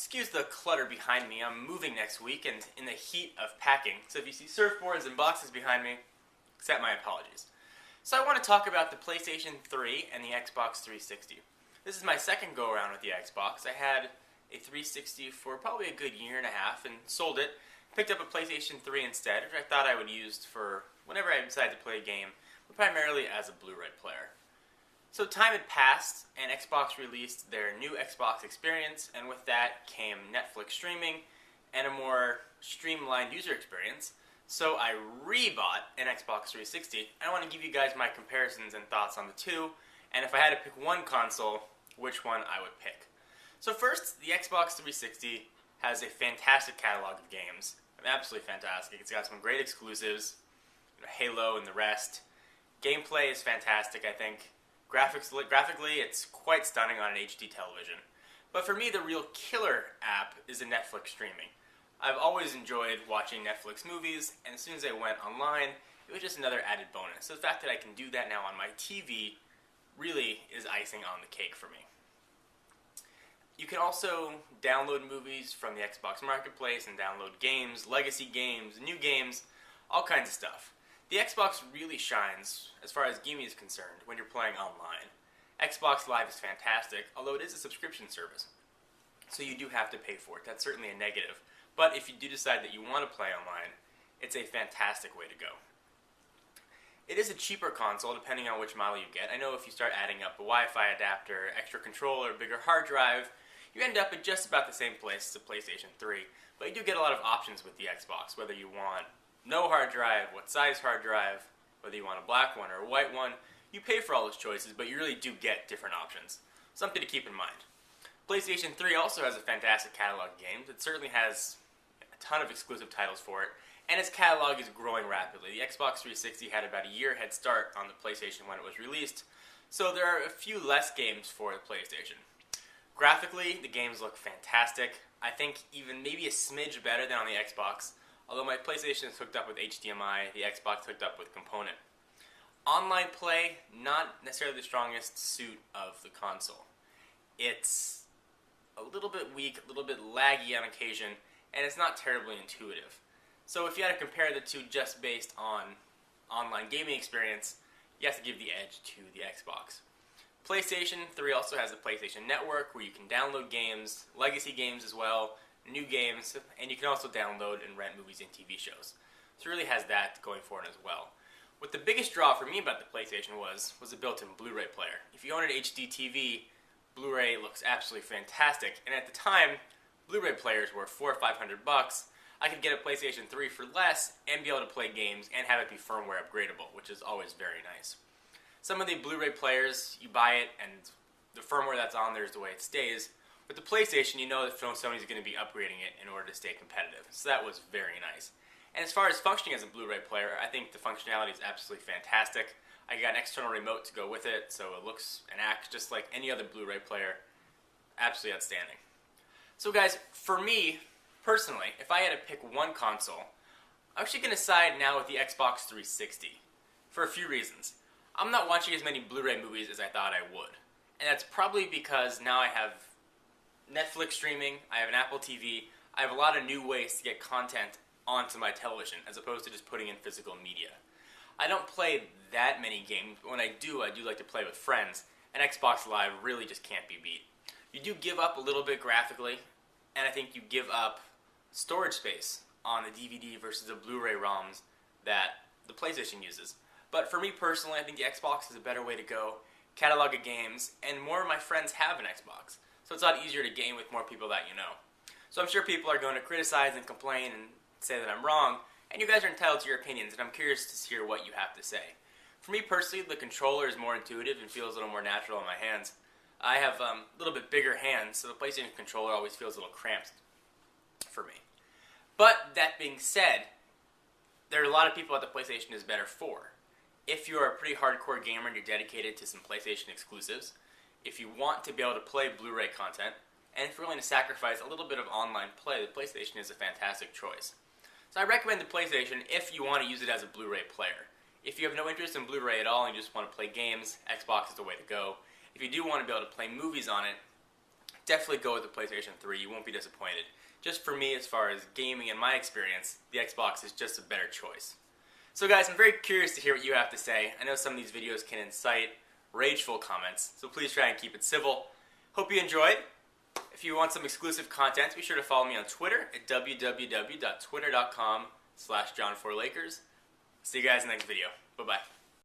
Excuse the clutter behind me. I'm moving next week and in the heat of packing. So if you see surfboards and boxes behind me, accept my apologies. So I want to talk about the PlayStation 3 and the Xbox 360. This is my second go around with the Xbox. I had a 360 for probably a good year and a half and sold it. Picked up a PlayStation 3 instead, which I thought I would use for whenever I decided to play a game, but primarily as a Blu-ray player. So time had passed, and Xbox released their new Xbox experience, and with that came Netflix streaming and a more streamlined user experience. So I rebought an Xbox 360. I want to give you guys my comparisons and thoughts on the two, and if I had to pick one console, which one I would pick. So first, the Xbox 360 has a fantastic catalog of games. Absolutely fantastic. It's got some great exclusives, Halo and the rest. Gameplay is fantastic, I think. Graphically, it's quite stunning on an HD television. But for me, the real killer app is the Netflix streaming. I've always enjoyed watching Netflix movies, and as soon as they went online, it was just another added bonus. So the fact that I can do that now on my TV really is icing on the cake for me. You can also download movies from the Xbox Marketplace and download games, legacy games, new games, all kinds of stuff. The Xbox really shines, as far as gaming is concerned, when you're playing online. Xbox Live is fantastic, although it is a subscription service, so you do have to pay for it. That's certainly a negative. But if you do decide that you want to play online, it's a fantastic way to go. It is a cheaper console, depending on which model you get. I know if you start adding up a Wi-Fi adapter, extra controller, bigger hard drive, you end up at just about the same place as the PlayStation 3. But you do get a lot of options with the Xbox, whether you want no hard drive, what size hard drive, whether you want a black one or a white one. You pay for all those choices, but you really do get different options. Something to keep in mind. PlayStation 3 also has a fantastic catalog of games. It certainly has a ton of exclusive titles for it, and its catalog is growing rapidly. The Xbox 360 had about a year head start on the PlayStation when it was released, so there are a few less games for the PlayStation. Graphically, the games look fantastic. I think even maybe a smidge better than on the Xbox. Although my PlayStation is hooked up with HDMI, the Xbox hooked up with Component. Online play, not necessarily the strongest suit of the console. It's a little bit weak, a little bit laggy on occasion, and it's not terribly intuitive. So if you had to compare the two just based on online gaming experience, you have to give the edge to the Xbox. PlayStation 3 also has the PlayStation Network, where you can download games, legacy games as well, new games, and you can also download and rent movies and TV shows. So it really has that going for it as well. What the biggest draw for me about the PlayStation was a built-in Blu-ray player. If you own an HD TV, Blu-ray looks absolutely fantastic, and at the time, Blu-ray players were $400 or $500. I could get a PlayStation 3 for less and be able to play games and have it be firmware upgradable, which is always very nice. Some of the Blu-ray players, you buy it and the firmware that's on there is the way it stays. With the PlayStation, you know that Sony's going to be upgrading it in order to stay competitive. So that was very nice. And as far as functioning as a Blu-ray player, I think the functionality is absolutely fantastic. I got an external remote to go with it, so it looks and acts just like any other Blu-ray player. Absolutely outstanding. So guys, for me, personally, if I had to pick one console, I'm actually going to side now with the Xbox 360 for a few reasons. I'm not watching as many Blu-ray movies as I thought I would. And that's probably because now I have Netflix streaming, I have an Apple TV, I have a lot of new ways to get content onto my television as opposed to just putting in physical media. I don't play that many games, but when I do like to play with friends, and Xbox Live really just can't be beat. You do give up a little bit graphically, and I think you give up storage space on the DVD versus the Blu-ray ROMs that the PlayStation uses. But for me personally, I think the Xbox is a better way to go. Catalog of games, and more of my friends have an Xbox. So it's a lot easier to game with more people that you know. So I'm sure people are going to criticize and complain and say that I'm wrong, and you guys are entitled to your opinions, and I'm curious to hear what you have to say. For me personally, the controller is more intuitive and feels a little more natural in my hands. I have a little bit bigger hands, so the PlayStation controller always feels a little cramped for me. But that being said, there are a lot of people that the PlayStation is better for. If you're a pretty hardcore gamer and you're dedicated to some PlayStation exclusives, if you want to be able to play Blu-ray content, and if you're willing to sacrifice a little bit of online play, the PlayStation is a fantastic choice. So I recommend the PlayStation if you want to use it as a Blu-ray player. If you have no interest in Blu-ray at all and you just want to play games, Xbox is the way to go. If you do want to be able to play movies on it, definitely go with the PlayStation 3. You won't be disappointed. Just for me, as far as gaming and my experience, the Xbox is just a better choice. So guys, I'm very curious to hear what you have to say. I know some of these videos can incite rageful comments, so please try and keep it civil. Hope you enjoyed. If you want some exclusive content, be sure to follow me on Twitter at www.twitter.com/John4Lakers. See you guys in the next video. Bye-bye.